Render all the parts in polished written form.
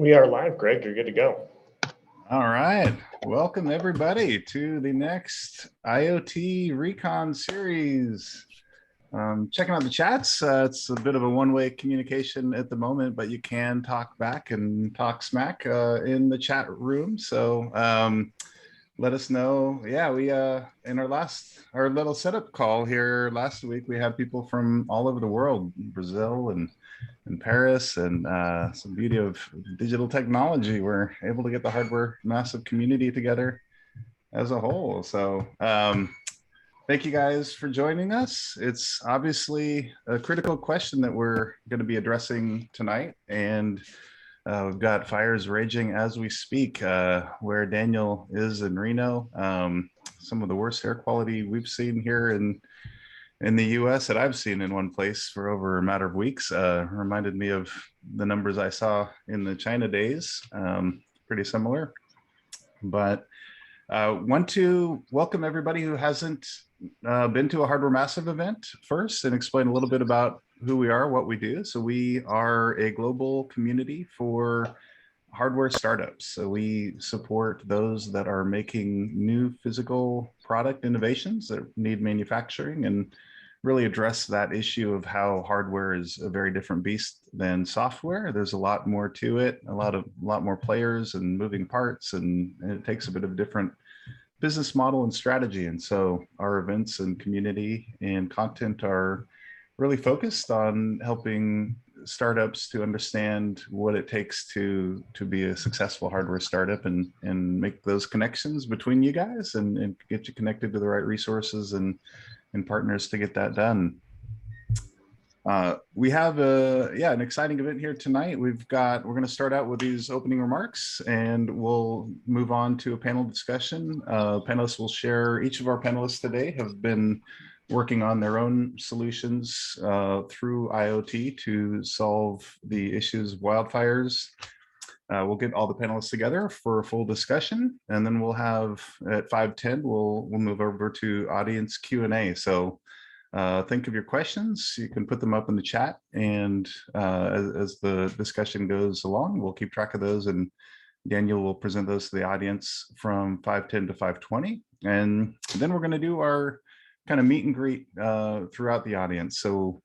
We are live, Greg. You're good to go. All right. Welcome, everybody, to the next IoT Recon Series. Checking out the chats. It's a bit of a one-way communication at the moment, but you can talk back and talk smack in the chat room. So let us know. Yeah, we in our little setup call here last week, we had people from all over the world, Brazil and Paris, and some beauty of digital technology. We're able to get the hardware massive community together as a whole. So thank you guys for joining us. It's obviously a critical question that we're going to be addressing tonight, and we've got fires raging as we speak where Daniel is in Reno. Some of the worst air quality we've seen here in the US that I've seen in one place for over a matter of weeks. Reminded me of the numbers I saw in the China days. Pretty similar. But want to welcome everybody who hasn't been to a Hardware Massive event first, and explain a little bit about who we are, what we do. So we are a global community for hardware startups. So we support those that are making new physical product innovations that need manufacturing, and really address that issue of how hardware is a very different beast than software. There's a lot more to it, a lot more players and moving parts, and it takes a bit of a different business model and strategy. And so our events and community and content are really focused on helping startups to understand what it takes to be a successful hardware startup, and make those connections between you guys, and get you connected to the right resources and partners to get that done. We have an exciting event here tonight. We're going to start out with these opening remarks, and we'll move on to a panel discussion. Panelists will share. Each of our panelists today have been working on their own solutions through IoT to solve the issues of wildfires. We'll get all the panelists together for a full discussion, and then we'll have at 5:10 we'll move over to audience Q&A. So think of your questions. You can put them up in the chat, and as the discussion goes along, we'll keep track of those, and Daniel will present those to the audience from 5:10 to 5:20, and then we're going to do our kind of meet and greet throughout the audience. So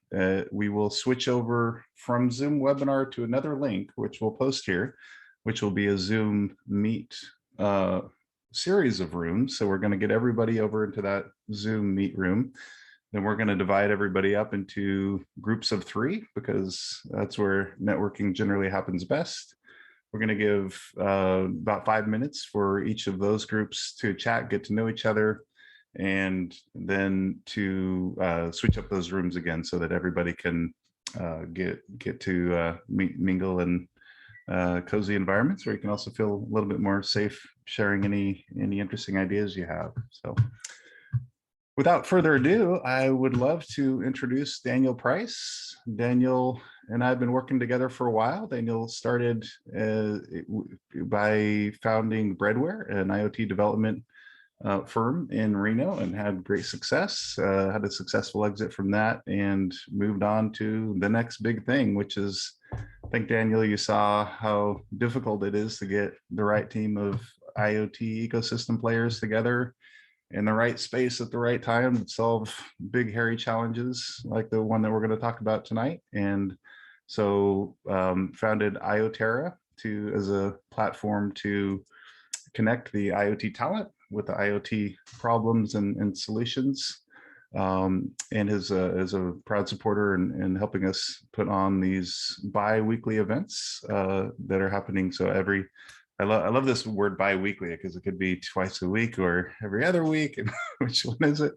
we will switch over from Zoom webinar to another link, which we'll post here, which will be a Zoom Meet series of rooms. So we're going to get everybody over into that Zoom Meet room. Then we're going to divide everybody up into groups of 3, because that's where networking generally happens best. We're going to give about 5 minutes for each of those groups to chat, get to know each other, and then to switch up those rooms again, so that everybody can get to mingle in cozy environments, where you can also feel a little bit more safe sharing any interesting ideas you have. So without further ado, I would love to introduce Daniel Price. Daniel and I have been working together for a while. Daniel started by founding Breadware, an IoT development firm in Reno, and had great success, had a successful exit from that, and moved on to the next big thing, which is, I think, Daniel, you saw how difficult it is to get the right team of IoT ecosystem players together in the right space at the right time to solve big, hairy challenges like the one that we're going to talk about tonight. And so founded IoTerra as a platform to connect the IoT talent with the IoT problems and solutions, and is a proud supporter in helping us put on these bi-weekly events that are happening. So I love this word bi-weekly, because it could be twice a week or every other week. Which one is it?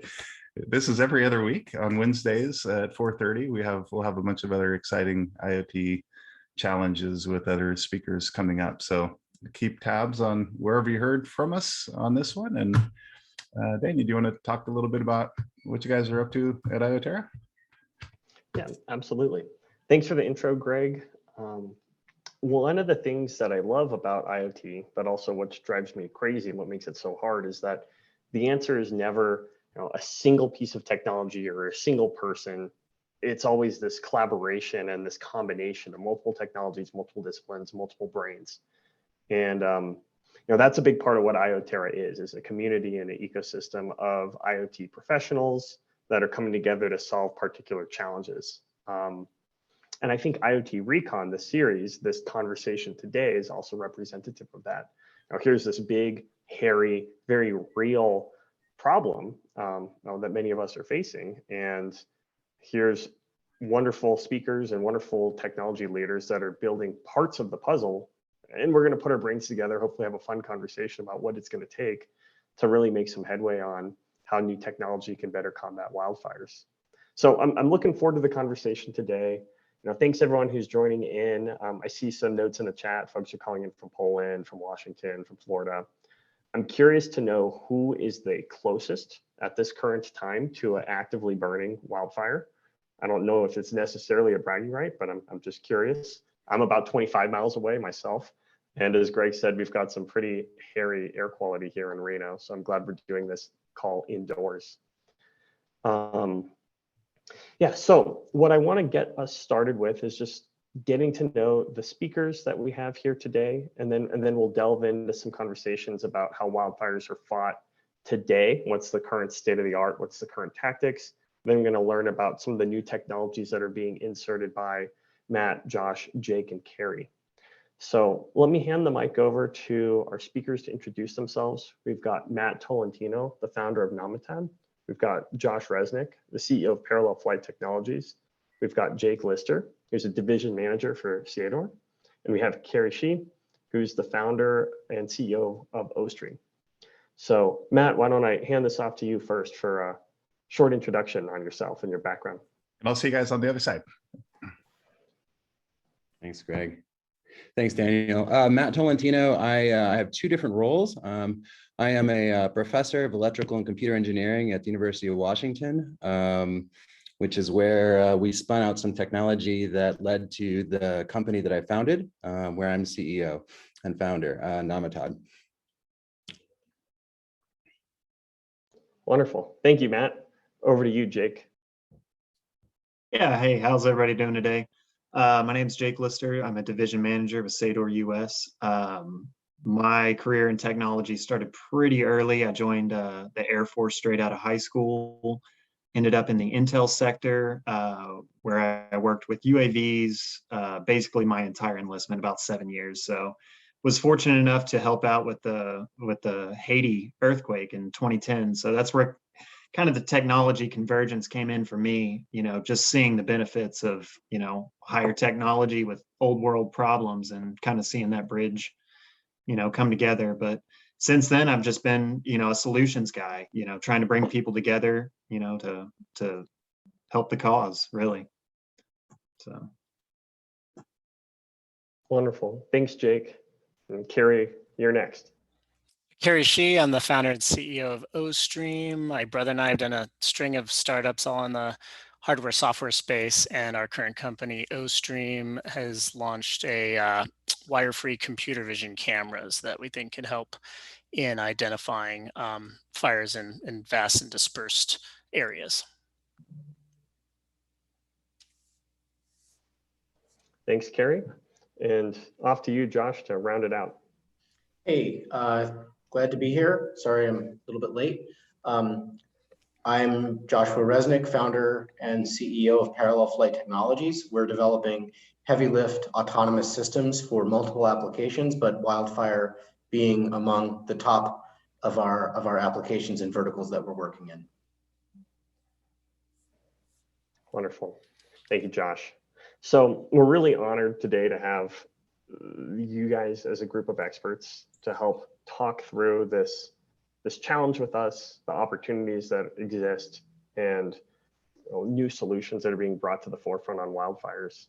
This is every other week on Wednesdays at 4:30. We'll have a bunch of other exciting IoT challenges with other speakers coming up. So keep tabs on wherever you heard from us on this one. And Daniel, do you want to talk a little bit about what you guys are up to at IoTerra? Yeah, absolutely. Thanks for the intro, Greg. One of the things that I love about IoT, but also what drives me crazy and what makes it so hard, is that the answer is never a single piece of technology or a single person it's always this collaboration and this combination of multiple technologies, multiple disciplines, multiple brains. And that's a big part of what IoTerra is a community and an ecosystem of IoT professionals that are coming together to solve particular challenges. And I think IoT Recon, the series, this conversation today is also representative of that. Now, here's this big, hairy, very real problem that many of us are facing. And here's wonderful speakers and wonderful technology leaders that are building parts of the puzzle. And we're going to put our brains together, hopefully have a fun conversation about what it's going to take to really make some headway on how new technology can better combat wildfires. So I'm looking forward to the conversation today. Thanks everyone who's joining in. I see some notes in the chat. Folks are calling in from Poland, from Washington, from Florida. I'm curious to know who is the closest at this current time to an actively burning wildfire. I don't know if it's necessarily a bragging right, but I'm just curious. I'm about 25 miles away myself. And as Greg said, we've got some pretty hairy air quality here in Reno. So I'm glad we're doing this call indoors. Yeah, so what I want to get us started with is just getting to know the speakers that we have here today, and then we'll delve into some conversations about how wildfires are fought today. What's the current state of the art? What's the current tactics? Then we're going to learn about some of the new technologies that are being inserted by Matt, Josh, Jake, and Carrie. So let me hand the mic over to our speakers to introduce themselves. We've got Matt Tolentino, the founder of Namatad. We've got Josh Resnick, the CEO of Parallel Flight Technologies. We've got Jake Lister, who's a division manager for Seador. And we have Carrie Shee, who's the founder and CEO of OStream. So Matt, why don't I hand this off to you first for a short introduction on yourself and your background. And I'll see you guys on the other side. Thanks, Greg. Thanks, Daniel. Matt Tolentino, I have two different roles. I am a professor of electrical and computer engineering at the University of Washington, which is where we spun out some technology that led to the company that I founded, where I'm CEO and founder, Namatad. Wonderful. Thank you, Matt. Over to you, Jake. Yeah, hey, how's everybody doing today? My name is Jake Lister. I'm a division manager with Seador US. My career in technology started pretty early. I joined the Air Force straight out of high school, ended up in the Intel sector, where I worked with UAVs, basically my entire enlistment, about 7 years. So was fortunate enough to help out with the Haiti earthquake in 2010. So that's where kind of the technology convergence came in for me, just seeing the benefits of, higher technology with old world problems and kind of seeing that bridge, come together. But since then, I've just been, a solutions guy, trying to bring people together, to help the cause, really. So. Wonderful. Thanks, Jake. And Carrie, you're next. Carrie Shee, I'm the founder and CEO of OStream. My brother and I have done a string of startups all in the hardware software space, and our current company, OStream, has launched a wire-free computer vision cameras that we think can help in identifying fires in vast and dispersed areas. Thanks, Carrie. And off to you, Josh, to round it out. Hey, glad to be here. Sorry, I'm a little bit late. I'm Joshua Resnick, founder and CEO of Parallel Flight Technologies. We're developing heavy lift autonomous systems for multiple applications, but wildfire being among the top of our applications and verticals that we're working in. Wonderful. Thank you, Josh. So we're really honored today to have you guys as a group of experts to help talk through this challenge with us, the opportunities that exist, and new solutions that are being brought to the forefront on wildfires.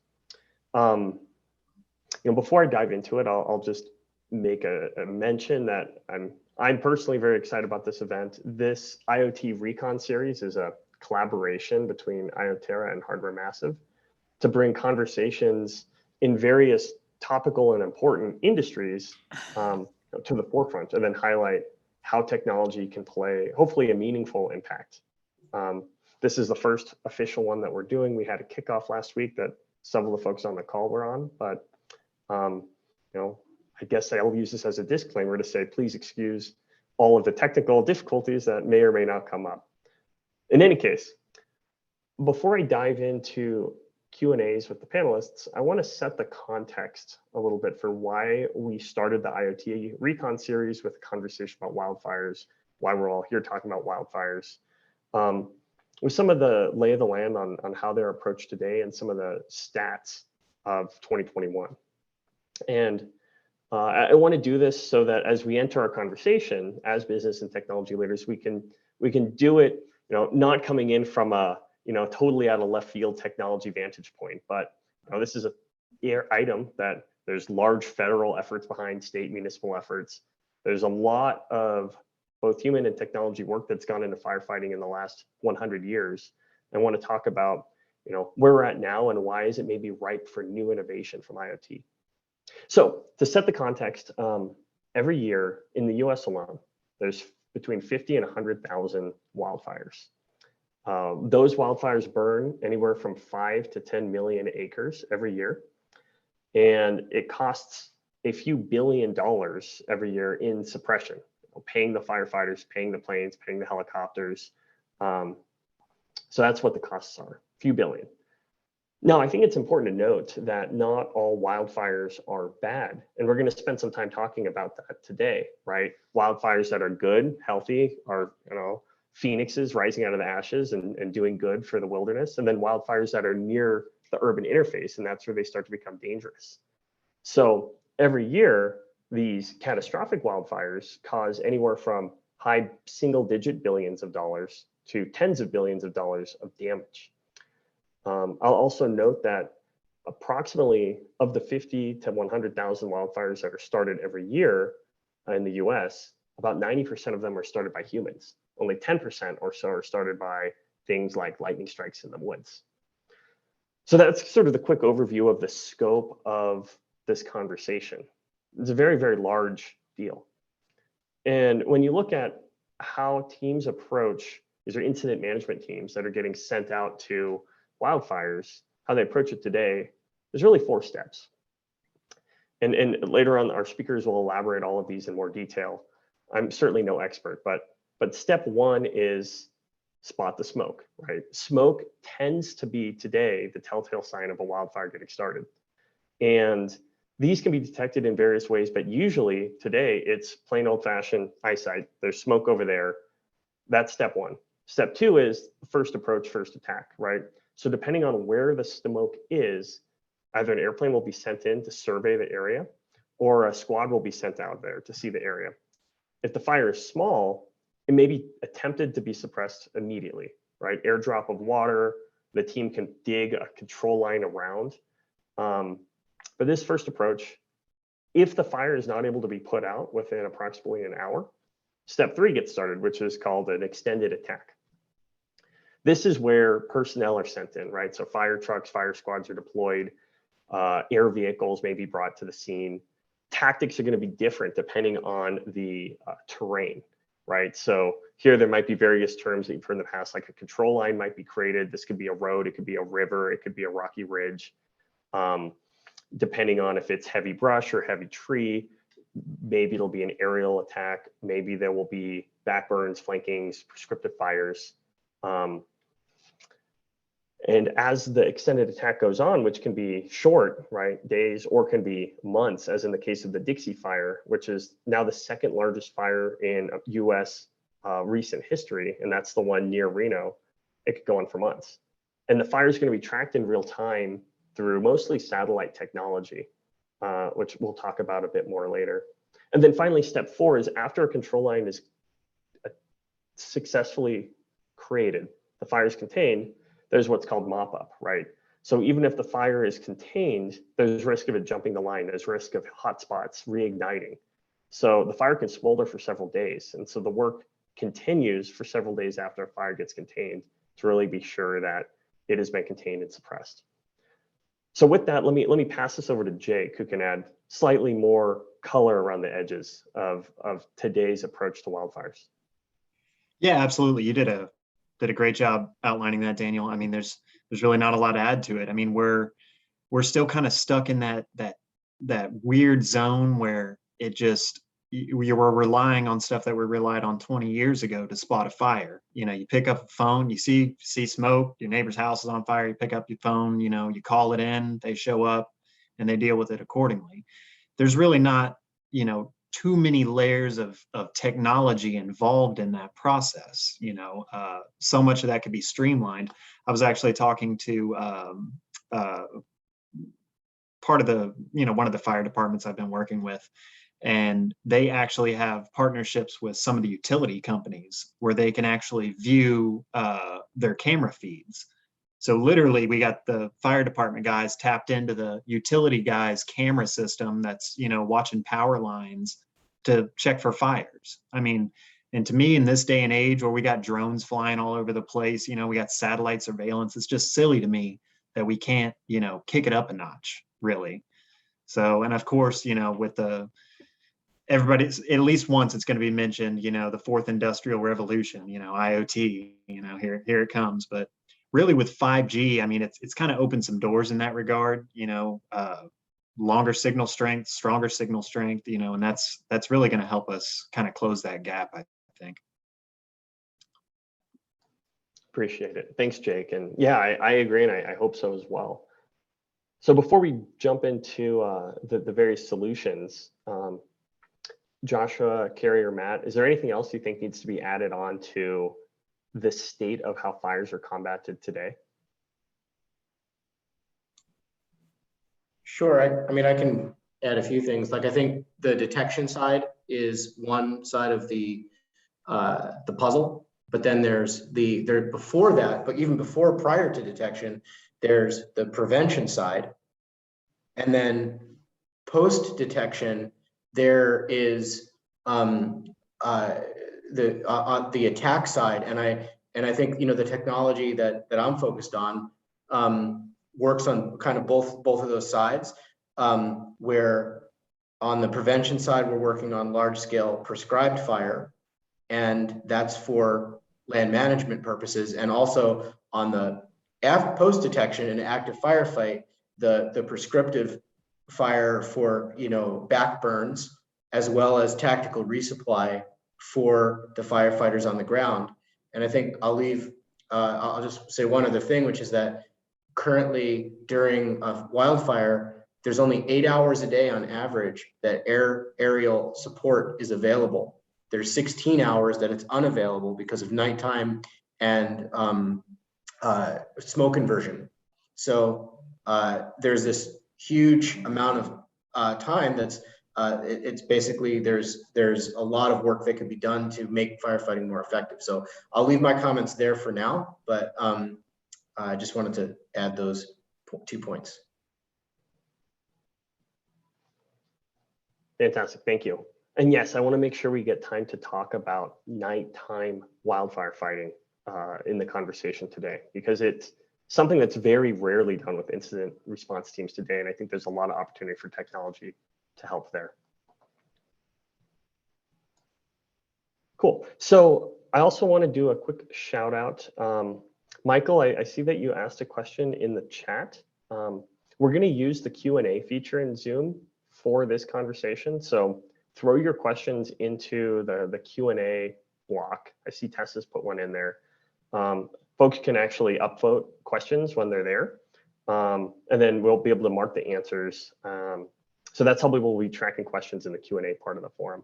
Before I dive into it, I'll just make a mention that I'm personally very excited about this event. This IoT Recon Series is a collaboration between IoTerra and Hardware Massive to bring conversations in various topical and important industries to the forefront, and then highlight how technology can play, hopefully, a meaningful impact. This is the first official one that we're doing. We had a kickoff last week that several of the folks on the call were on, but I guess I'll use this as a disclaimer to say, please excuse all of the technical difficulties that may or may not come up. In any case, before I dive into Q&As with the panelists, I want to set the context a little bit for why we started the IoT Recon Series with a conversation about wildfires, why we're all here talking about wildfires, with some of the lay of the land on how they're approached today and some of the stats of 2021. And I want to do this so that as we enter our conversation as business and technology leaders, we can do it, not coming in from a totally out of left field technology vantage point, but this is an item that there's large federal efforts behind, state municipal efforts. There's a lot of both human and technology work that's gone into firefighting in the last 100 years. I want to talk about where we're at now and why is it maybe ripe for new innovation from IoT. So to set the context, every year in the US alone, there's between 50 and 100,000 wildfires. Those wildfires burn anywhere from 5 to 10 million acres every year. And it costs a few $1 billion every year in suppression, paying the firefighters, paying the planes, paying the helicopters. So that's what the costs are, a few billion. Now, I think it's important to note that not all wildfires are bad. And we're going to spend some time talking about that today, right? Wildfires that are good, healthy, are, phoenixes rising out of the ashes and doing good for the wilderness. And then wildfires that are near the urban interface, and that's where they start to become dangerous. So every year, these catastrophic wildfires cause anywhere from high single-digit billions of dollars to tens of billions of dollars of damage. I'll also note that approximately of the 50 to 100,000 wildfires that are started every year in the US, about 90% of them are started by humans. Only 10% or so are started by things like lightning strikes in the woods. So that's sort of the quick overview of the scope of this conversation. It's a very, very large deal. And when you look at how teams approach, these are incident management teams that are getting sent out to wildfires, how they approach it today, there's really 4 steps. And later on, our speakers will elaborate all of these in more detail. I'm certainly no expert, but step 1 is spot the smoke, right? Smoke tends to be today the telltale sign of a wildfire getting started. And these can be detected in various ways, but usually today it's plain old fashioned eyesight. There's smoke over there. That's step 1. Step 2 is first approach, first attack, right? So depending on where the smoke is, either an airplane will be sent in to survey the area or a squad will be sent out there to see the area. If the fire is small, it may be attempted to be suppressed immediately, right? Airdrop of water, the team can dig a control line around. But this first approach, if the fire is not able to be put out within approximately an hour, step 3 gets started, which is called an extended attack. This is where personnel are sent in, right? So fire trucks, fire squads are deployed, air vehicles may be brought to the scene. Tactics are going to be different depending on the terrain, right? So here there might be various terms that you've heard in the past, like a control line might be created. This could be a road, it could be a river, it could be a rocky ridge. Depending on if it's heavy brush or heavy tree, maybe it'll be an aerial attack. Maybe there will be backburns, flankings, prescriptive fires. And as the extended attack goes on, which can be short, right, days, or can be months, as in the case of the Dixie Fire, which is now the 2nd largest fire in US recent history, and that's the one near Reno, it could go on for months. And the fire is going to be tracked in real time through mostly satellite technology, which we'll talk about a bit more later. And then finally, step 4 is after a control line is successfully created, the fire is contained, there's what's called mop up, right? So even if the fire is contained, there's risk of it jumping the line, there's risk of hotspots reigniting. So the fire can smolder for several days. And so the work continues for several days after a fire gets contained to really be sure that it has been contained and suppressed. So with that, let me pass this over to Jake, who can add slightly more color around the edges of today's approach to wildfires. Yeah, absolutely. You did a did a great job outlining that, Daniel. I mean, there's really not a lot to add to it. I mean, we're still kind of stuck in that weird zone where it just, we were relying on stuff that we relied on 20 years ago to spot a fire. You know, you pick up a phone, you see smoke, your neighbor's house is on fire, you pick up your phone, you know, you call it in, they show up and they deal with it accordingly. There's really not, you know, too many layers of technology involved in that process. You know, so much of that could be streamlined. I was actually talking to part of the, you know, one of the fire departments I've been working with, and they actually have partnerships with some of the utility companies where they can actually view their camera feeds. So literally we got the fire department guys tapped into the utility guys' camera system that's, you know, watching power lines to check for fires. I mean, and to me, in this day and age where we got drones flying all over the place, you know, we got satellite surveillance, it's just silly to me that we can't, you know, kick it up a notch, really. So, and of course, you know, with everybody's, at least once it's going to be mentioned, you know, the fourth industrial revolution, you know, IoT, you know, here it comes. But really with 5G, I mean, it's kind of opened some doors in that regard, you know, longer signal strength, stronger signal strength, you know, and that's really going to help us kind of close that gap, I think. Appreciate it. Thanks, Jake. And yeah, I agree, and I hope so as well. So before we jump into the various solutions, Joshua, Carrie, or Matt, is there anything else you think needs to be added on to the state of how fires are combated today? Sure. I mean, I can add a few things. Like, I think the detection side is one side of the puzzle, but then there's before that, but even before, prior to detection, there's the prevention side, and then post detection there is the attack side. And I think, you know, the technology that I'm focused on works on kind of both of those sides, where on the prevention side, we're working on large scale prescribed fire, and that's for land management purposes. And also on the post detection and active firefight, the prescriptive fire for, you know, back burns, as well as tactical resupply for the firefighters on the ground. And I think I'll just say one other thing, which is that currently during a wildfire, there's only 8 hours a day on average that aerial support is available. There's 16 hours that it's unavailable because of nighttime and smoke inversion. So there's this huge amount of time that's it's basically there's a lot of work that can be done to make firefighting more effective. So I'll leave my comments there for now, but I just wanted to add those 2 points. Fantastic, thank you. And yes, I want to make sure we get time to talk about nighttime wildfire fighting in the conversation today, because it's something that's very rarely done with incident response teams today. And I think there's a lot of opportunity for technology to help there. Cool. So I also want to do a quick shout out. Michael, I see that you asked a question in the chat. We're going to use the Q&A feature in Zoom for this conversation. So throw your questions into the Q&A block. I see Tessa's put one in there. Folks can actually upvote questions when they're there. And then we'll be able to mark the answers. So that's how we will be tracking questions in the Q&A part of the forum.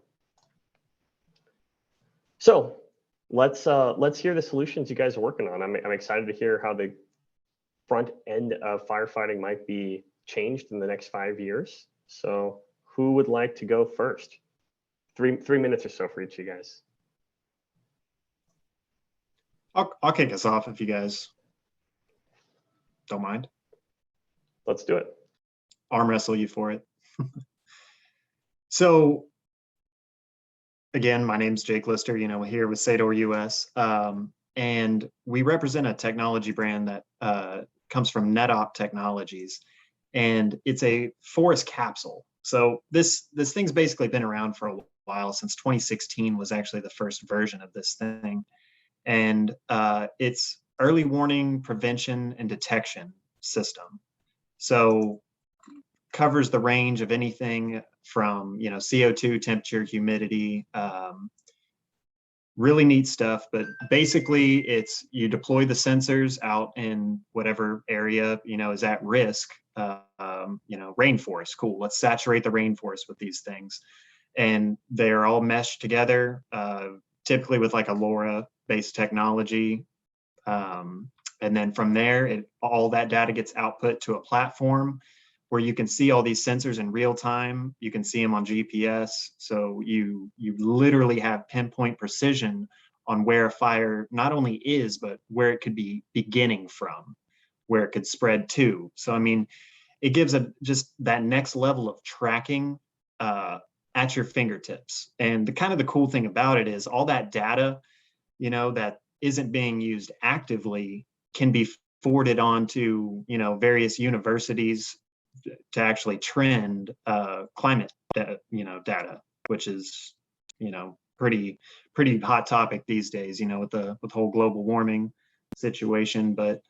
So let's hear the solutions you guys are working on. I'm excited to hear how the front end of firefighting might be changed in the next 5 years. So who would like to go first? Three minutes or so for each of you guys. I'll kick us off if you guys don't mind. Let's do it. Arm wrestle you for it. So again, my name's Jake Lister, you know, here with Sador US. And we represent a technology brand that comes from NetOp Technologies. And it's a forest capsule. So this thing's basically been around for a while. Since 2016 was actually the first version of this thing. and it's early warning, prevention, and detection system. So covers the range of anything from, you know, CO2, temperature, humidity, really neat stuff. But basically it's, you deploy the sensors out in whatever area, you know, is at risk. You know, rainforest, cool, let's saturate the rainforest with these things. And they're all meshed together, typically with like a LoRa based technology. And then from there, all that data gets output to a platform where you can see all these sensors in real time. You can see them on GPS. So you literally have pinpoint precision on where a fire not only is, but where it could be beginning from, where it could spread to. So, I mean, it gives just that next level of tracking at your fingertips. And the cool thing about it is all that data, you know, that isn't being used actively can be forwarded on to, you know, various universities to actually trend climate data, which is, you know, pretty hot topic these days, you know, with the whole global warming situation. But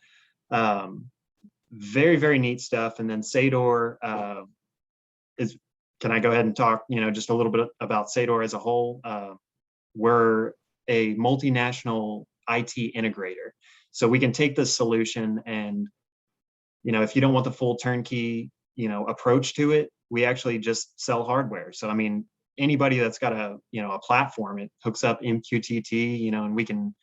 very, very neat stuff. And then Sador can I go ahead and talk, you know, just a little bit about Sador as a whole? We're a multinational IT integrator. So we can take this solution and, you know, if you don't want the full turnkey, you know, approach to it, we actually just sell hardware. So, I mean, anybody that's got a, you know, a platform, it hooks up MQTT, you know, and we can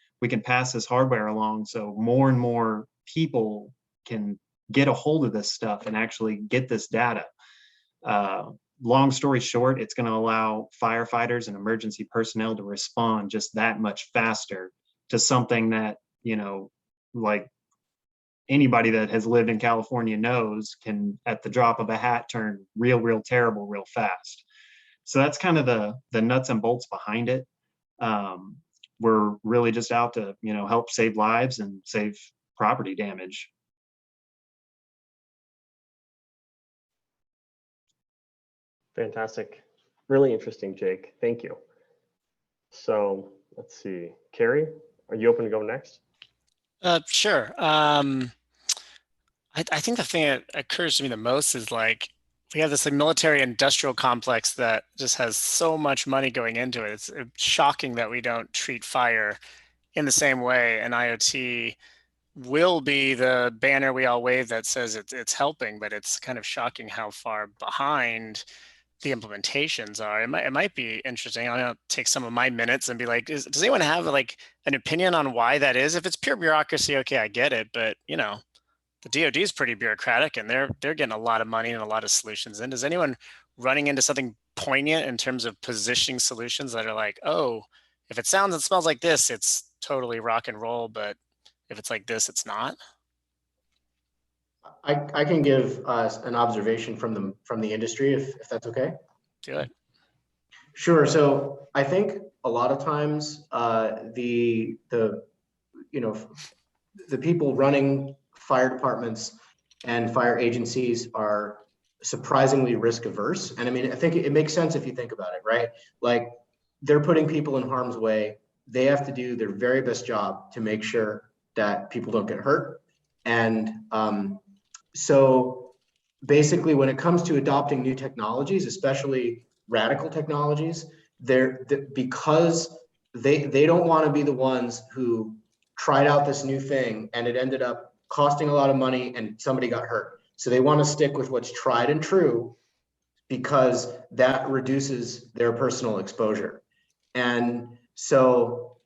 pass this hardware along. So more and more people can get a hold of this stuff and actually get this data. Long story short, it's going to allow firefighters and emergency personnel to respond just that much faster to something that, you know, like anybody that has lived in California knows can, at the drop of a hat, turn real terrible real fast. So that's kind of the nuts and bolts behind it. We're really just out to, you know, help save lives and save property damage. Fantastic. Really interesting, Jake. Thank you. So let's see. Carrie, are you open to go next? Sure. I think the thing that occurs to me the most is like, we have this like military industrial complex that just has so much money going into it. It's shocking that we don't treat fire in the same way. And IoT will be the banner we all wave that says it's helping, but it's kind of shocking how far behind the implementations are. It might be interesting. I'm gonna take some of my minutes and be like, does anyone have like an opinion on why that is? If it's pure bureaucracy, okay, I get it. But you know, the DoD is pretty bureaucratic, and they're getting a lot of money and a lot of solutions. And is anyone running into something poignant in terms of positioning solutions that are like, oh, if it sounds and smells like this, it's totally rock and roll, but if it's like this, it's not? I can give an observation from the industry, if that's okay. Do it. Sure. So I think a lot of times the people running fire departments and fire agencies are surprisingly risk averse. And I mean, I think it makes sense if you think about it, right? Like, they're putting people in harm's way. They have to do their very best job to make sure that people don't get hurt. And so basically, when it comes to adopting new technologies, especially radical technologies, because they don't want to be the ones who tried out this new thing and it ended up costing a lot of money and somebody got hurt. So they want to stick with what's tried and true because that reduces their personal exposure. And so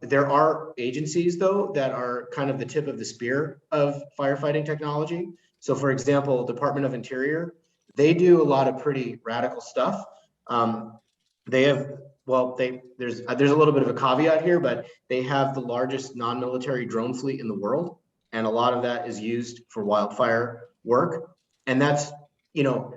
there are agencies, though, that are kind of the tip of the spear of firefighting technology. So, for example, Department of Interior, they do a lot of pretty radical stuff. They have, well, there's a little bit of a caveat here, but they have the largest non-military drone fleet in the world, and a lot of that is used for wildfire work. And that's, you know,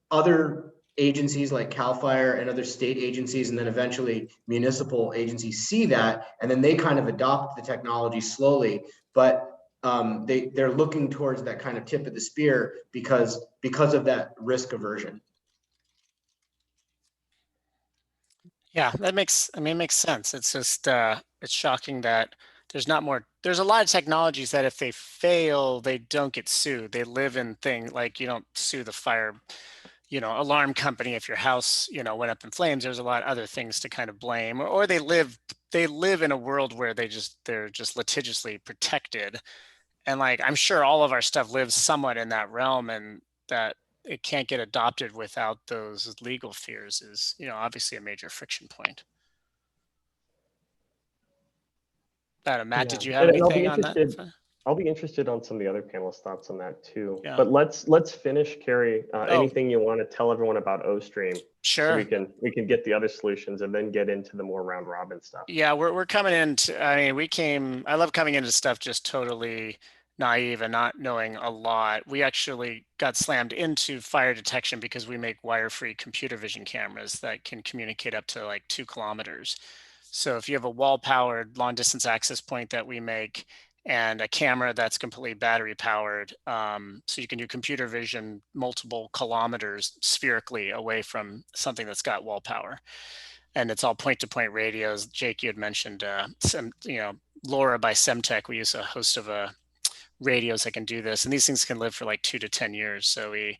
other agencies like CAL FIRE and other state agencies, and then eventually municipal agencies see that, and then they kind of adopt the technology slowly. But they're looking towards that kind of tip of the spear because of that risk aversion. Yeah, that makes, I mean, it makes sense. It's just, it's shocking that there's a lot of technologies that if they fail, they don't get sued. They live in things like you don't sue the fire, alarm company if your house, went up in flames. There's a lot of other things to kind of blame, or they live in a world where they're just litigiously protected. And like, I'm sure all of our stuff lives somewhat in that realm, and that it can't get adopted without those legal fears is, obviously a major friction point. Matt, Yeah, did you have and anything on that? I'll be interested on some of the other panelists' thoughts on that too. Yeah. But let's finish, Carrie. Oh. Anything you want to tell everyone about OStream? Sure. So we can get the other solutions and then get into the more round robin stuff. Yeah, we're coming into, I mean, I love coming into stuff just totally naive and not knowing a lot. We actually got slammed into fire detection because we make wire-free computer vision cameras that can communicate up to like 2 kilometers. So if you have a wall-powered long distance access point that we make and a camera that's completely battery powered, so you can do computer vision multiple kilometers spherically away from something that's got wall power. And it's all point-to-point radios. Jake, you had mentioned LoRa by Semtech. We use a host of radios that can do this, and these things can live for like 2 to 10 years. So we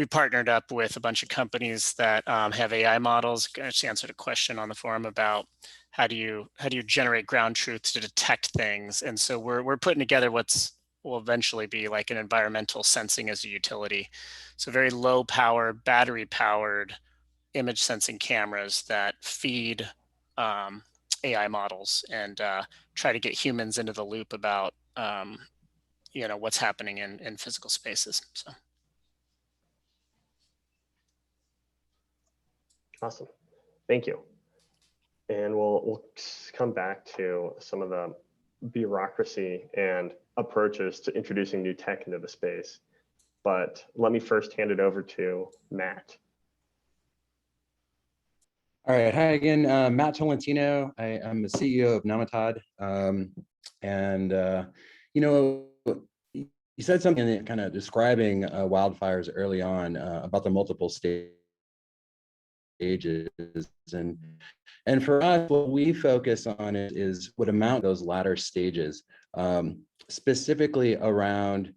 partnered up with a bunch of companies that have AI models. I just answered a question on the forum about how do you generate ground truth to detect things, and so we're putting together what's will eventually be like an environmental sensing as a utility. So very low power, battery powered image sensing cameras that feed AI models and try to get humans into the loop about what's happening in physical spaces. So Awesome, thank you. And we'll come back to some of the bureaucracy and approaches to introducing new tech into the space. But let me first hand it over to Matt. All right, hi again, Matt Tolentino. I'm the CEO of Namatad. You said something kind of describing wildfires early on about the multiple stages. And for us, what we focus on is what amount those latter stages, specifically around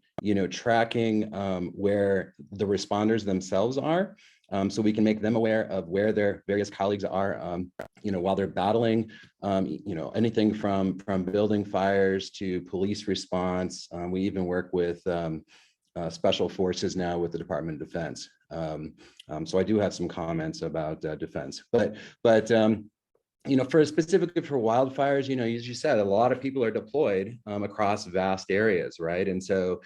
tracking where the responders themselves are, so we can make them aware of where their various colleagues are, while they're battling, anything from building fires to police response. We even work with special forces now with the Department of Defense. So I do have some comments about defense, but for specifically for wildfires, as you said, a lot of people are deployed across vast areas, right? And so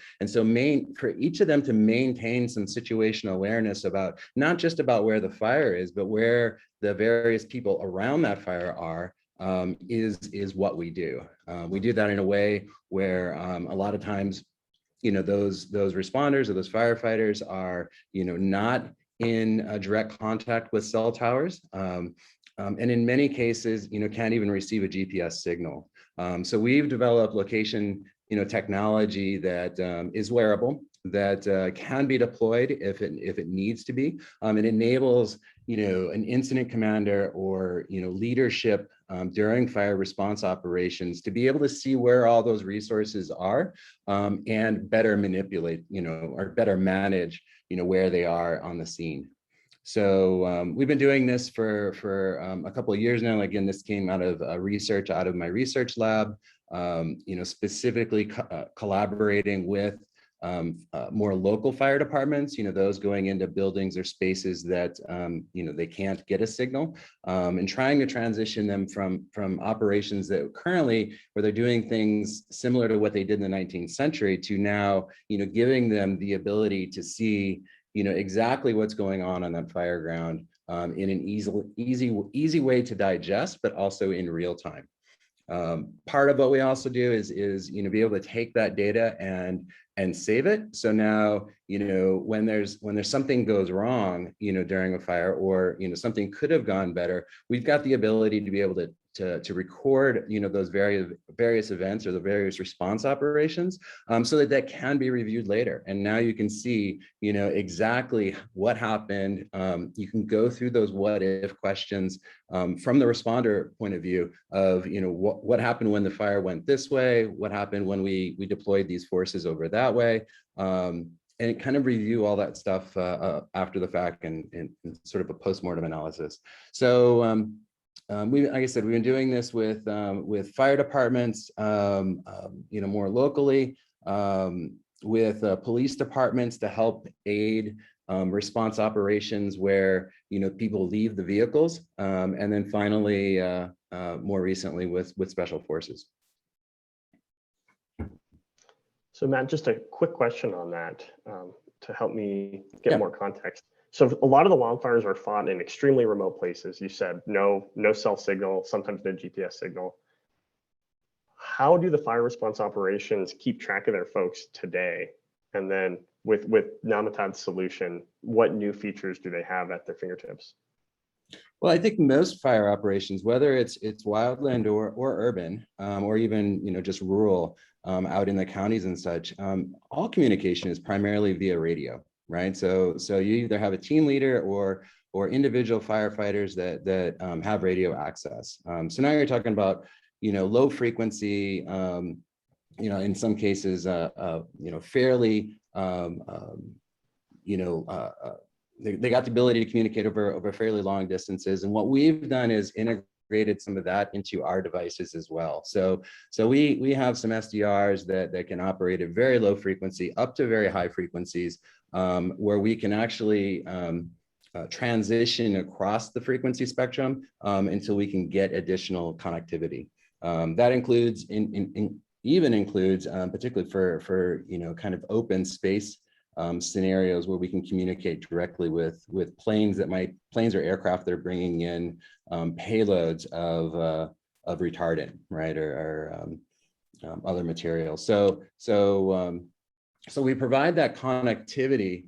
for each of them to maintain some situational awareness about not just about where the fire is, but where the various people around that fire are, is what we do. We do that in a way where a lot of times, those responders or those firefighters are, not in direct contact with cell towers. And in many cases, can't even receive a GPS signal. So we've developed location, technology that is wearable, that can be deployed if it needs to be. It enables, an incident commander or, leadership during fire response operations to be able to see where all those resources are, and better manipulate, or better manage, where they are on the scene. So we've been doing this for a couple of years now. Again, this came out of research out of my research lab, specifically collaborating with more local fire departments, those going into buildings or spaces that, they can't get a signal, and trying to transition them from operations that currently where they're doing things similar to what they did in the 19th century to now, giving them the ability to see exactly what's going on that fire ground, in an easy way to digest, but also in real time. Part of what we also do is be able to take that data and and save it. So now, when there's something goes wrong, during a fire, or, something could have gone better, we've got the ability to be able to record, those various events or the various response operations, so that can be reviewed later. And now you can see, exactly what happened. You can go through those what if questions from the responder point of view of, what happened when the fire went this way, what happened when we deployed these forces over that way, and kind of review all that stuff after the fact and sort of a postmortem analysis. So like I said, we've been doing this with fire departments, more locally, with police departments to help aid response operations where people leave the vehicles, and then finally, more recently with special forces. So Matt, just a quick question on that to help me get more context. So a lot of the wildfires are fought in extremely remote places. You said no cell signal, sometimes no GPS signal. How do the fire response operations keep track of their folks today? And then with Namatad's solution, what new features do they have at their fingertips? Well, I think most fire operations, whether it's wildland or urban, or even just rural, out in the counties and such, all communication is primarily via radio, right? So you either have a team leader or individual firefighters that have radio access. So now you're talking about low frequency, in some cases, fairly, they got the ability to communicate over fairly long distances. And what we've done is integrated some of that into our devices as well. So we have some SDRs that can operate at very low frequency up to very high frequencies, where we can actually transition across the frequency spectrum until we can get additional connectivity. That includes even includes particularly for kind of open space scenarios where we can communicate directly with planes or aircraft that are bringing in payloads of retardant, right, or other materials. So we provide that connectivity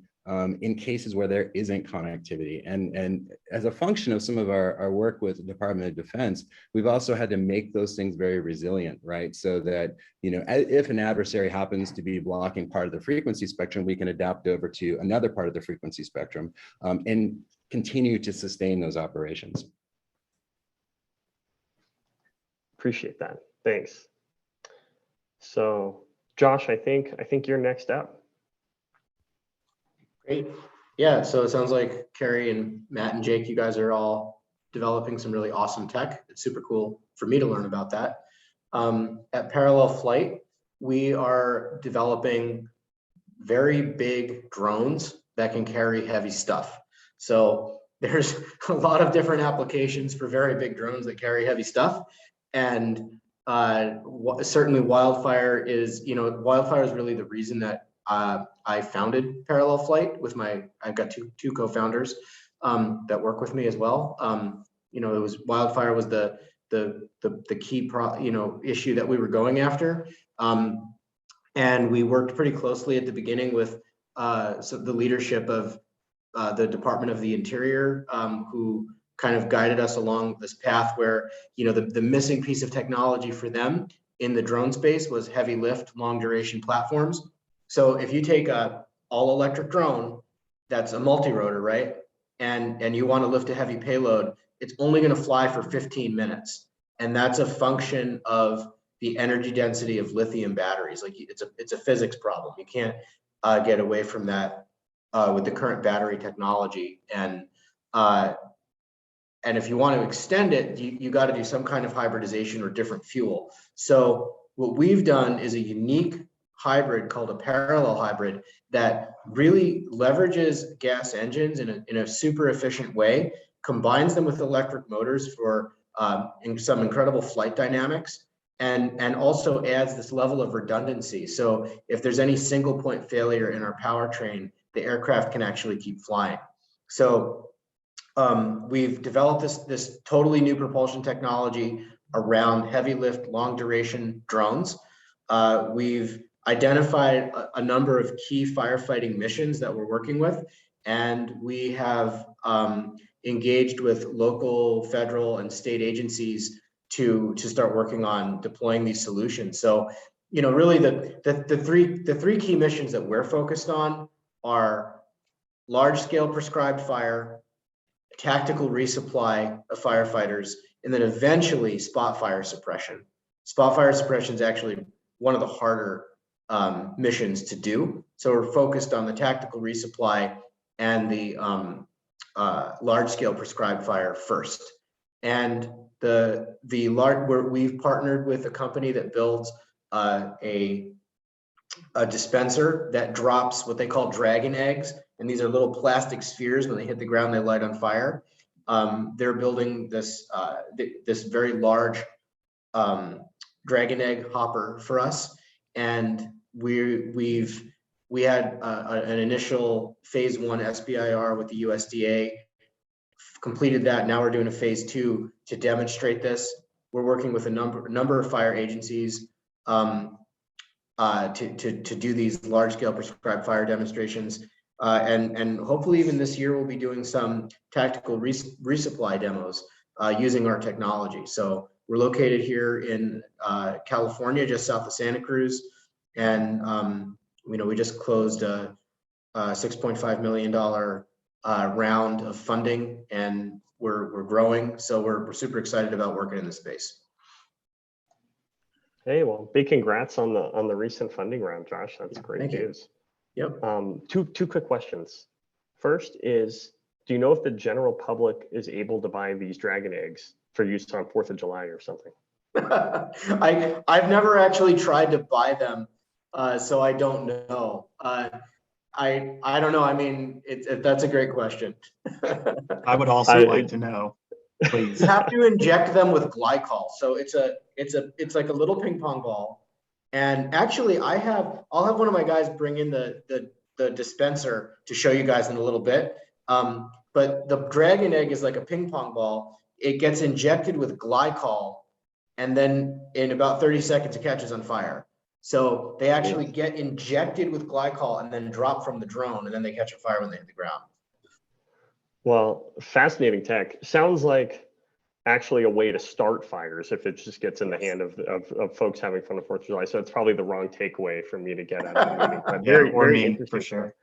in cases where there isn't connectivity, and as a function of some of our work with the Department of Defense, we've also had to make those things very resilient, right? So that if an adversary happens to be blocking part of the frequency spectrum, we can adapt over to another part of the frequency spectrum and continue to sustain those operations. Appreciate that. Thanks. So, Josh, I think you're next up. Great. Yeah, so it sounds like Carrie and Matt and Jake, you guys are all developing some really awesome tech. It's super cool for me to learn about that. At Parallel Flight, we are developing very big drones that can carry heavy stuff. So there's a lot of different applications for very big drones that carry heavy stuff. And certainly Wildfire is really the reason that I founded Parallel Flight with I've got two co-founders that work with me as well. It was Wildfire was the key issue that we were going after. And we worked pretty closely at the beginning with the leadership of the Department of the Interior, who kind of guided us along this path where, the missing piece of technology for them in the drone space was heavy lift, long duration platforms. So if you take a all electric drone, that's a multi-rotor, right? And you want to lift a heavy payload, it's only going to fly for 15 minutes. And that's a function of the energy density of lithium batteries. Like it's a physics problem. You can't get away from that with the current battery technology. And if you want to extend it, you got to do some kind of hybridization or different fuel. So what we've done is a unique hybrid called a parallel hybrid that really leverages gas engines in a super efficient way, combines them with electric motors for some incredible flight dynamics, and also adds this level of redundancy. So if there's any single point failure in our powertrain, the aircraft can actually keep flying. So we've developed this totally new propulsion technology around heavy lift, long duration drones. identified a number of key firefighting missions that we're working with, and we have engaged with local, federal, and state agencies to start working on deploying these solutions. So, you know, really the three key missions that we're focused on are large-scale prescribed fire, tactical resupply of firefighters, and then eventually spot fire suppression. Spot fire suppression is actually one of the harder missions to do. So we're focused on the tactical resupply and the large-scale prescribed fire first. And we've partnered with a company that builds a dispenser that drops what they call dragon eggs, and these are little plastic spheres. When they hit the ground, they light on fire. They're building this this very large dragon egg hopper for us, and we had an initial phase 1 SBIR with the USDA, completed that. Now we're doing a phase 2 to demonstrate this. We're working with a number of fire agencies to do these large-scale prescribed fire demonstrations, and hopefully even this year we'll be doing some tactical resupply demos using our technology. So we're located here in California, just south of Santa Cruz, and you know, we just closed a $6.5 million round of funding, and we're growing. So we're super excited about working in this space. Hey, well, big congrats on the recent funding round, Josh. That's great news. Yep. Two quick questions. First is, do you know if the general public is able to buy these dragon eggs for use on 4th of July or something? I've never actually tried to buy them, so I don't know. I don't know. I mean, that's a great question. I would also like to know, please. You have to inject them with glycol. So it's like a little ping pong ball. And actually, I'll have one of my guys bring in the dispenser to show you guys in a little bit. But the dragon egg is like a ping pong ball. It gets injected with glycol, and then in about 30 seconds, it catches on fire. So they actually get injected with glycol and then drop from the drone, and then they catch a fire when they hit the ground. Well, fascinating tech. Sounds like actually a way to start fires if it just gets in the hand of folks having fun on 4th of July. So it's probably the wrong takeaway for me to get out of the meeting. But very interesting for sure.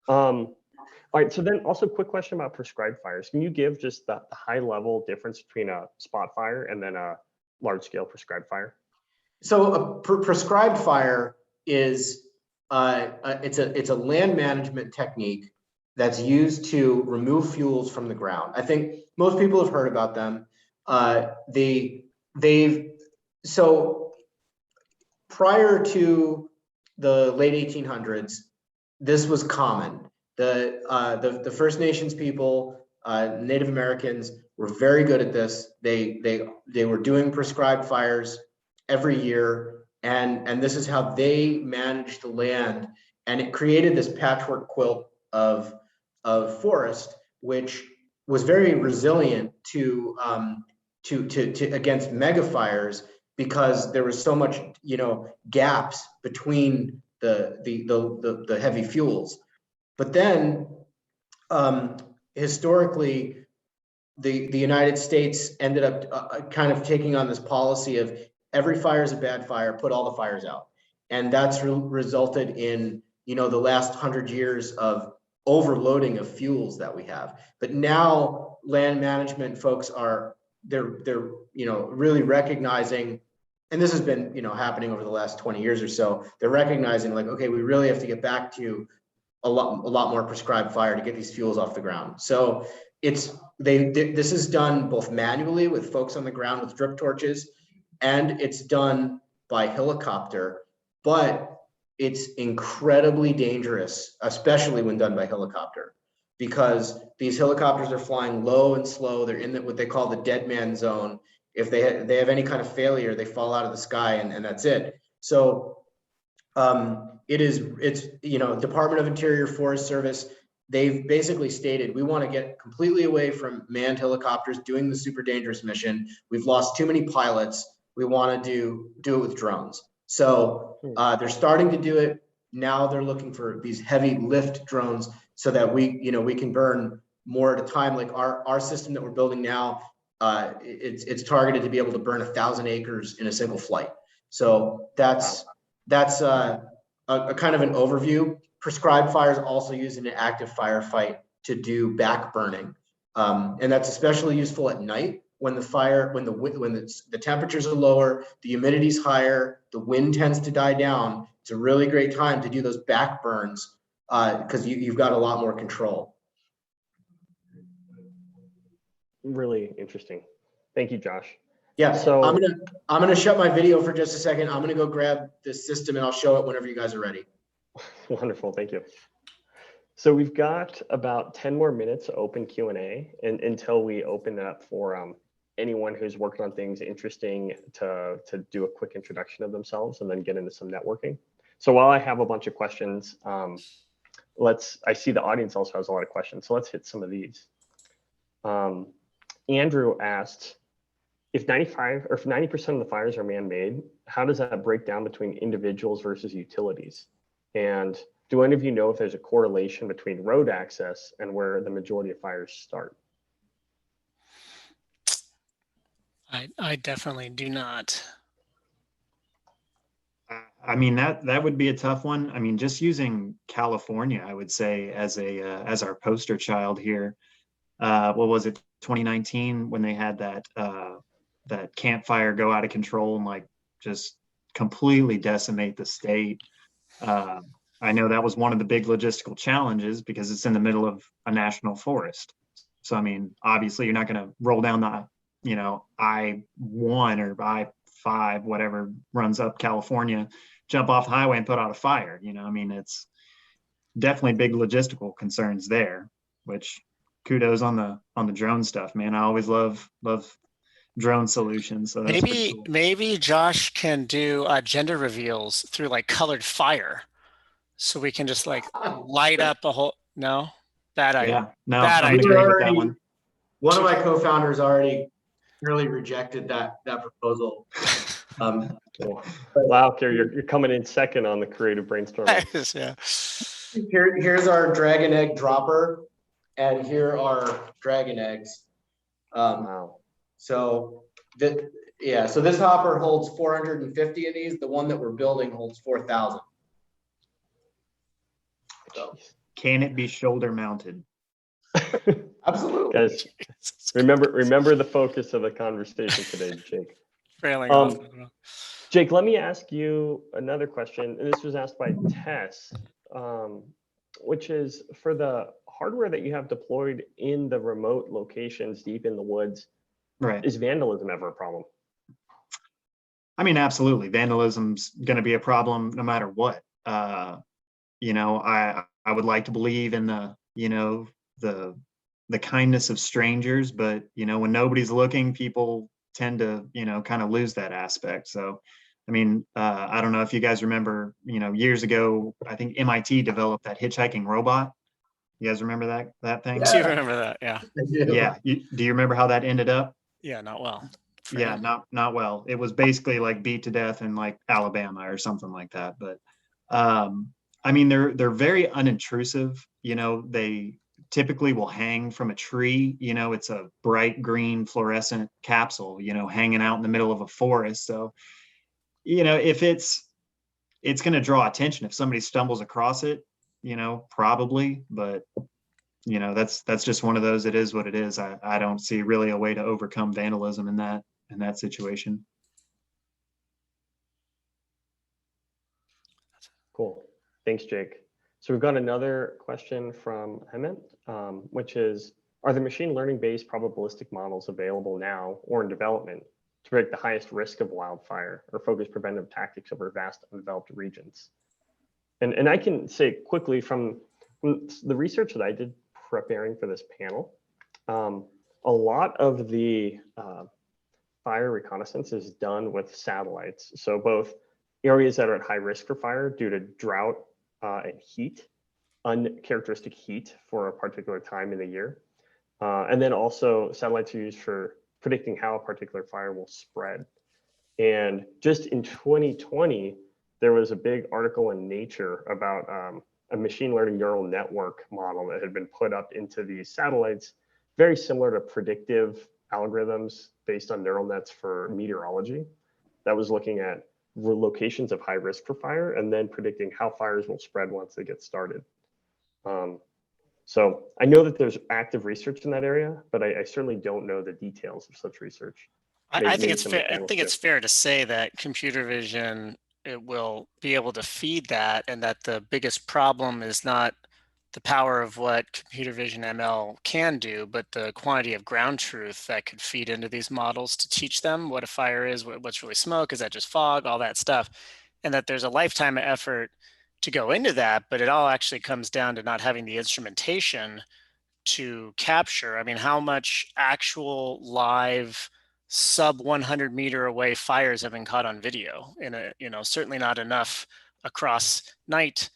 All right, so then also quick question about prescribed fires. Can you give just the high level difference between a spot fire and then a large scale prescribed fire? So a prescribed fire is it's a land management technique that's used to remove fuels from the ground. I think most people have heard about them. So prior to the late 1800s, this was common. The First Nations people, Native Americans, were very good at this. They were doing prescribed fires every year, and this is how they managed the land, and it created this patchwork quilt of forest, which was very resilient to against mega fires, because there was so much, you know, gaps between the heavy fuels. But then historically, the United States ended up kind of taking on this policy of every fire is a bad fire, put all the fires out. And that's resulted in, you know, the last 100 years of overloading of fuels that we have. But now land management folks they're you know, really recognizing, and this has been, you know, happening over the last 20 years or so, they're recognizing like, okay, we really have to get back to a lot more prescribed fire to get these fuels off the ground. So this is done both manually with folks on the ground with drip torches, and it's done by helicopter, but it's incredibly dangerous, especially when done by helicopter, because these helicopters are flying low and slow. They're in what they call the dead man zone. If they have any kind of failure, they fall out of the sky, and that's it. So it's, you know, Department of Interior, Forest Service, they've basically stated, we want to get completely away from manned helicopters doing the super dangerous mission. We've lost too many pilots. We want to do it with drones. So they're starting to do it. Now they're looking for these heavy lift drones so that we can burn more at a time. Like our system that we're building now, it's targeted to be able to burn 1,000 acres in a single flight. So that's a kind of an overview. Prescribed fire is also used in an active firefight to do back burning, and that's especially useful at night when the temperatures are lower, the humidity's higher, the wind tends to die down. It's a really great time to do those back burns because you've got a lot more control. Really interesting. Thank you, Josh. Yeah, so I'm gonna shut my video for just a second. I'm gonna go grab this system and I'll show it whenever you guys are ready. Wonderful, thank you. So we've got about 10 more minutes open Q&A and until we open it up for anyone who's working on things interesting to do a quick introduction of themselves and then get into some networking. So while I have a bunch of questions, I see the audience also has a lot of questions, so let's hit some of these. Andrew asked, if 90% of the fires are man-made, how does that break down between individuals versus utilities? And do any of you know if there's a correlation between road access and where the majority of fires start? I definitely do not. I mean, that would be a tough one. I mean, just using California, I would say as our poster child here. What was it, 2019, when they had that campfire go out of control and like just completely decimate the state. I know that was one of the big logistical challenges because it's in the middle of a national forest. So I mean, obviously you're not going to roll down the I-1 or I-5, whatever runs up California, jump off the highway and put out a fire. I mean, it's definitely big logistical concerns there, which kudos on the drone stuff, man. I always love drone solutions. So that's pretty cool. Maybe Josh can do gender reveals through like colored fire. So we can just like light up a whole, no? Bad idea. Yeah, no, Bad I'm idea. gonna go with that one. One of my co-founders already really rejected that proposal. Wow, Kerry, you're coming in second on the creative brainstorming. Yeah. Here's our dragon egg dropper, and here are dragon eggs. Wow. So this hopper holds 450 of these. The one that we're building holds 4,000. So. Can it be shoulder mounted? Absolutely. Guys, remember the focus of the conversation today, Jake. Jake, let me ask you another question. And this was asked by Tess, which is for the hardware that you have deployed in the remote locations deep in the woods, right? Is vandalism ever a problem? I mean, absolutely. Vandalism's going to be a problem no matter what. I would like to believe in the kindness of strangers, but when nobody's looking, people tend to kind of lose that aspect. So I mean, I don't know if you guys remember, years ago, I think MIT developed that hitchhiking robot. You guys remember that thing? I do remember that, yeah. Yeah. Do you remember how that ended up? Yeah, not well. Yeah, not well. It was basically like beat to death in like Alabama or something like that. But I mean, they're very unintrusive. They typically will hang from a tree. It's a bright green fluorescent capsule, hanging out in the middle of a forest. So, if it's going to draw attention if somebody stumbles across it, probably, but that's just one of those. It is what it is. I don't see really a way to overcome vandalism in that situation. Cool. Thanks, Jake. So we've got another question from Hemant, which is, are the machine learning based probabilistic models available now or in development to predict the highest risk of wildfire or focus preventive tactics over vast undeveloped regions? And I can say quickly from the research that I did preparing for this panel, a lot of the fire reconnaissance is done with satellites. So both areas that are at high risk for fire due to drought and heat, uncharacteristic heat for a particular time in the year. And then also satellites are used for predicting how a particular fire will spread. And just in 2020, there was a big article in Nature about a machine learning neural network model that had been put up into these satellites, very similar to predictive algorithms based on neural nets for meteorology, that was looking at locations of high risk for fire and then predicting how fires will spread once they get started. So I know that there's active research in that area, but I certainly don't know the details of such research. I think it's fair. I think it's fair to say that computer vision, it will be able to feed that, and that the biggest problem is not the power of what computer vision ML can do, but the quantity of ground truth that could feed into these models to teach them what a fire is, what's really smoke, is that just fog, all that stuff, and that there's a lifetime of effort to go into that, but it all actually comes down to not having the instrumentation to capture. I mean, how much actual live sub 100 meter away fires have been caught on video in a, certainly not enough across night,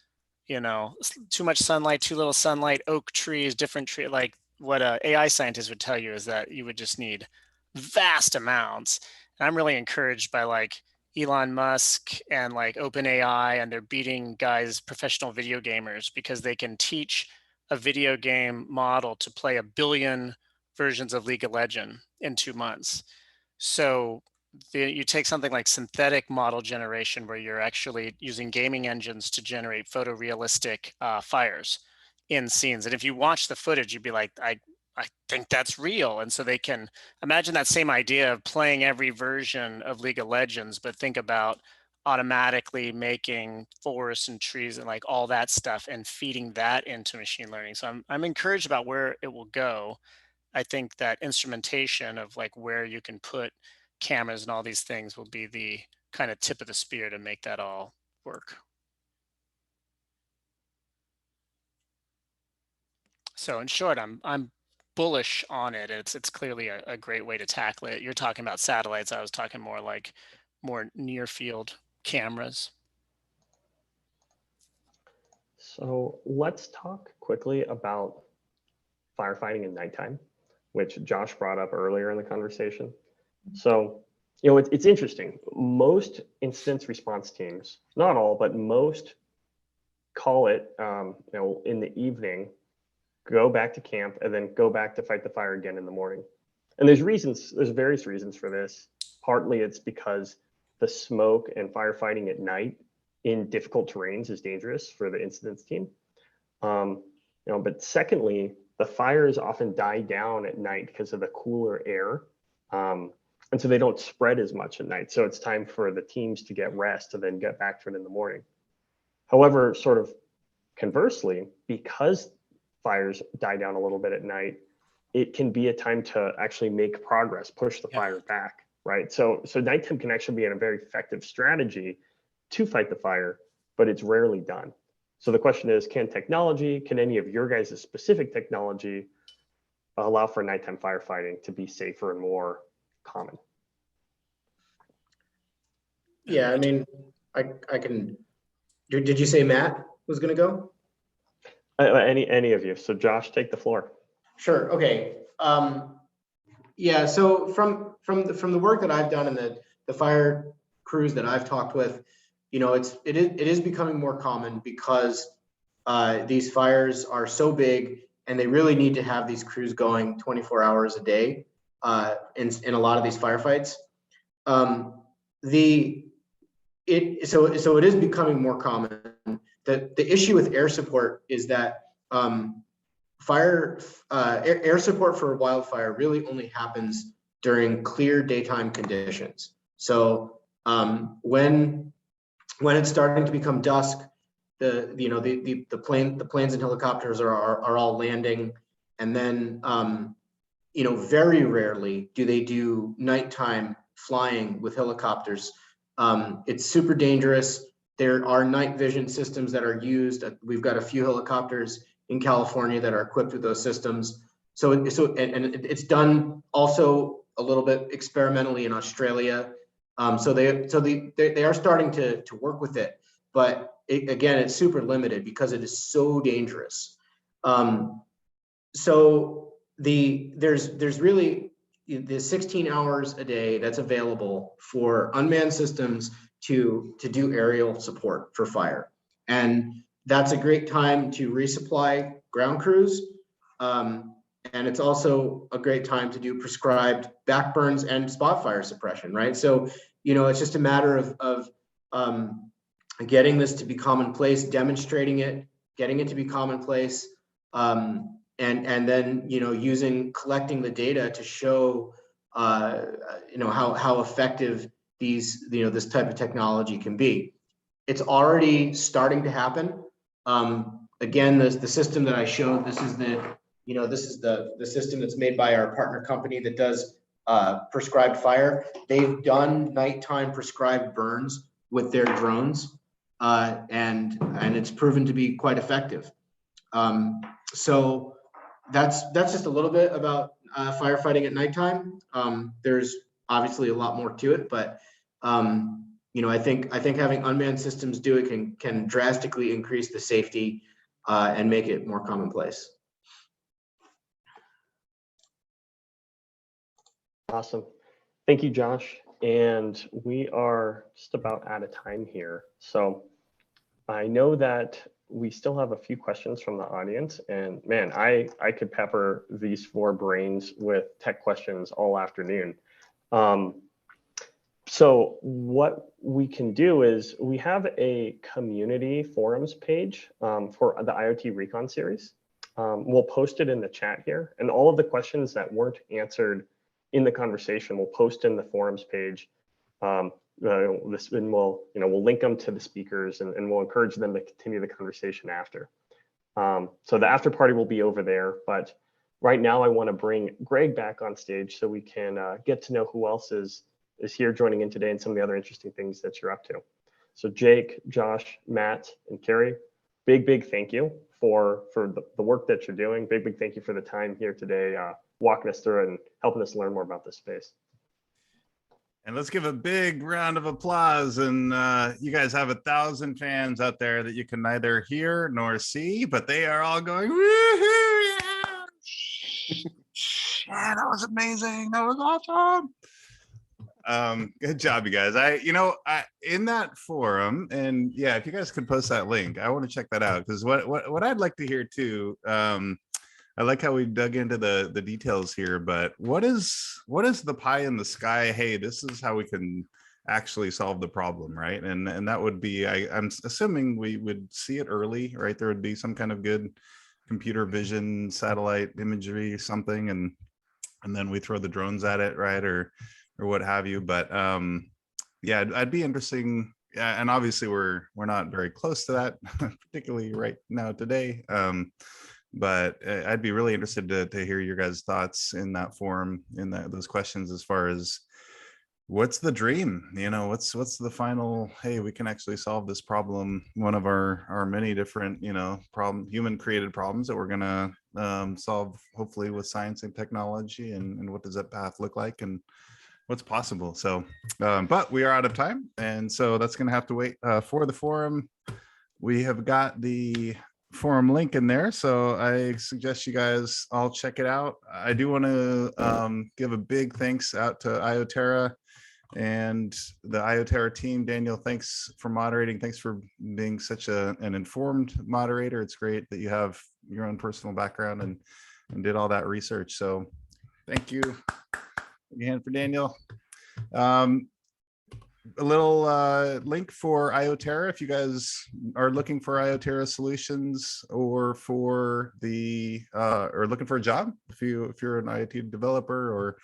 too much sunlight, too little sunlight, oak trees, different tree. Like what a AI scientist would tell you is that you would just need vast amounts. And I'm really encouraged by like Elon Musk and like OpenAI, and they're beating guys, professional video gamers, because they can teach a video game model to play 1 billion versions of League of Legends in 2 months. So you take something like synthetic model generation, where you're actually using gaming engines to generate photorealistic fires in scenes. And if you watch the footage, you'd be like, I think that's real. And so they can imagine that same idea of playing every version of League of Legends, but think about automatically making forests and trees and like all that stuff and feeding that into machine learning. So I'm encouraged about where it will go. I think that instrumentation of like where you can put cameras and all these things will be the kind of tip of the spear to make that all work. So in short, I'm bullish on it. It's clearly a great way to tackle it. You're talking about satellites. I was talking more near field cameras. So let's talk quickly about firefighting at nighttime, which Josh brought up earlier in the conversation. So, it's interesting. Most incident response teams, not all, but most, call it, in the evening, go back to camp, and then go back to fight the fire again in the morning. And there's various reasons for this. Partly it's because the smoke and firefighting at night in difficult terrains is dangerous for the incidents team. But secondly, the fires often die down at night because of the cooler air. And so they don't spread as much at night. So it's time for the teams to get rest and then get back to it in the morning. However, sort of conversely, because fires die down a little bit at night, it can be a time to actually make progress, push the fire back, right? So nighttime can actually be a very effective strategy to fight the fire, but it's rarely done. So the question is, can any of your guys' specific technology allow for nighttime firefighting to be safer and more common? Yeah, I mean, I can, did you say Matt was gonna go? Any of you. So Josh, take the floor. Sure, okay. Yeah, so from the work that I've done and the fire crews that I've talked with, it is becoming more common because these fires are so big and they really need to have these crews going 24 hours a day in a lot of these firefights. So it is becoming more common. The issue with air support is that air support for wildfire really only happens during clear daytime conditions. So when it's starting to become dusk, the planes and helicopters are all landing, and then very rarely do they do nighttime flying with helicopters. It's super dangerous. There are night vision systems that are used. We've got a few helicopters in California that are equipped with those systems. So it's done also a little bit experimentally in Australia. So they are starting to work with it, but again, it's super limited because it is so dangerous. So there's really there's 16 hours a day that's available for unmanned systems to do aerial support for fire. And that's a great time to resupply ground crews. And it's also a great time to do prescribed backburns and spot fire suppression, right? So, it's just a matter of getting this to be commonplace, demonstrating it, getting it to be commonplace, and then collecting the data to show how effective this type of technology can be. It's already starting to happen. Again, the system that I showed, this is the system that's made by our partner company that does prescribed fire. They've done nighttime prescribed burns with their drones, and it's proven to be quite effective. So that's just a little bit about firefighting at nighttime. There's obviously a lot more to it, but I think having unmanned systems do it can drastically increase the safety and make it more commonplace. Awesome. Thank you, Josh. And we are just about out of time here. So I know that we still have a few questions from the audience, and man, I could pepper these 4 brains with tech questions all afternoon. So what we can do is we have a community forums page for the IoT Recon Series. We'll post it in the chat here, and all of the questions that weren't answered in the conversation we'll post in the forums page. And we'll link them to the speakers, and we'll encourage them to continue the conversation after. So the after party will be over there, but right now I want to bring Greg back on stage so we can get to know who else is here joining in today and some of the other interesting things that you're up to. So Jake, Josh, Matt, and Carrie, big thank you for the work that you're doing. Big thank you for the time here today, walking us through and helping us learn more about this space. And let's give a big round of applause. And you guys have 1,000 fans out there that you can neither hear nor see, but they are all going, woohoo, yeah, that was amazing. That was awesome. Good job, you guys. I in that forum, and yeah, if you guys could post that link, I want to check that out, because what I'd like to hear too, I like how we dug into the details here, but what is the pie in the sky? Hey, this is how we can actually solve the problem, right? And that would be, I'm assuming we would see it early, right? There would be some kind of good computer vision, satellite imagery, something, and then we throw the drones at it, right? Or what have you. But yeah, I'd be interesting. Yeah, and obviously we're not very close to that, particularly right now today. But I'd be really interested to hear your guys' thoughts in that forum, in those questions, as far as what's the dream, what's the final, hey, we can actually solve this problem, one of our many different, human created problems that we're gonna solve, hopefully, with science and technology, and what does that path look like, and what's possible. So but we are out of time, and so that's gonna have to wait for the forum. We have got the forum link in there, so I suggest you guys all check it out. I do want to give a big thanks out to IoTerra and the IoTerra team. Daniel, thanks for moderating. Thanks for being such an informed moderator. It's great that you have your own personal background and did all that research, so thank you again for Daniel. A little link for IoTerra if you guys are looking for IoTerra solutions, or for or looking for a job, if you're an IoT developer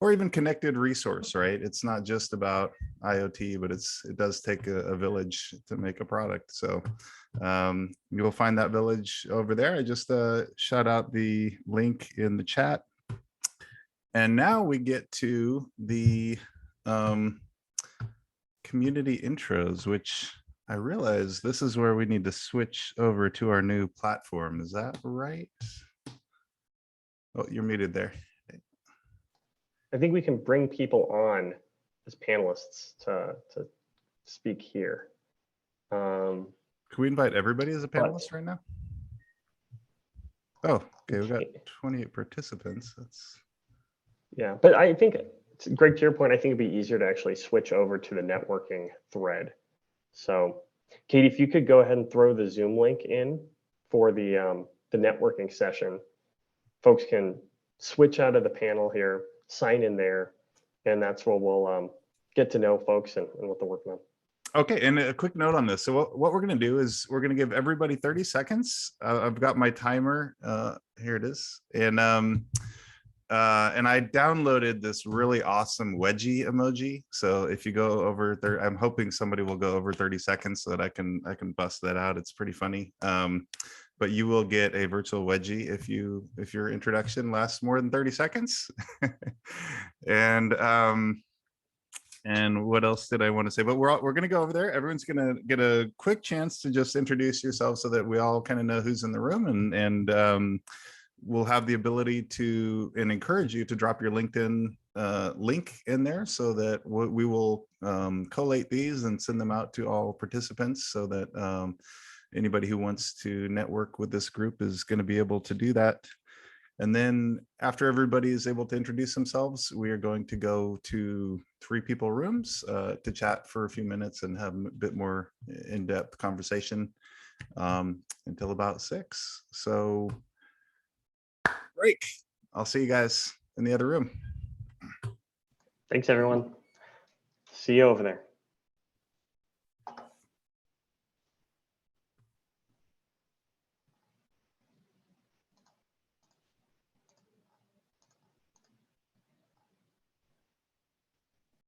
or even connected resource, right? It's not just about IoT, but it does take a village to make a product. So you'll find that village over there. I just shout out the link in the chat. And now we get to the community intros, which I realize this is where we need to switch over to our new platform. Is that right? Oh, you're muted there. I think we can bring people on as panelists to speak here. Can we invite everybody as a panelist right now? Oh, okay, we got 28 participants. Yeah, but I think, Greg, to your point, I think it'd be easier to actually switch over to the networking thread. So, Katie, if you could go ahead and throw the Zoom link in for the networking session, folks can switch out of the panel here, sign in there, and that's where we'll get to know folks and what they're working on. Okay, and a quick note on this. So what we're going to do is we're going to give everybody 30 seconds. I've got my timer. Here it is. And I downloaded this really awesome wedgie emoji. So if you go over there, I'm hoping somebody will go over 30 seconds so that I can bust that out. It's pretty funny. But you will get a virtual wedgie if your introduction lasts more than 30 seconds. And what else did I want to say? But we're going to go over there. Everyone's going to get a quick chance to just introduce yourself so that we all kind of know who's in the room, and we'll have the ability to and encourage you to drop your LinkedIn link in there so that we will collate these and send them out to all participants so that anybody who wants to network with this group is going to be able to do that. And then after everybody is able to introduce themselves, we are going to go to 3 people rooms to chat for a few minutes and have a bit more in-depth conversation until about 6. So break. I'll see you guys in the other room. Thanks, everyone. See you over there.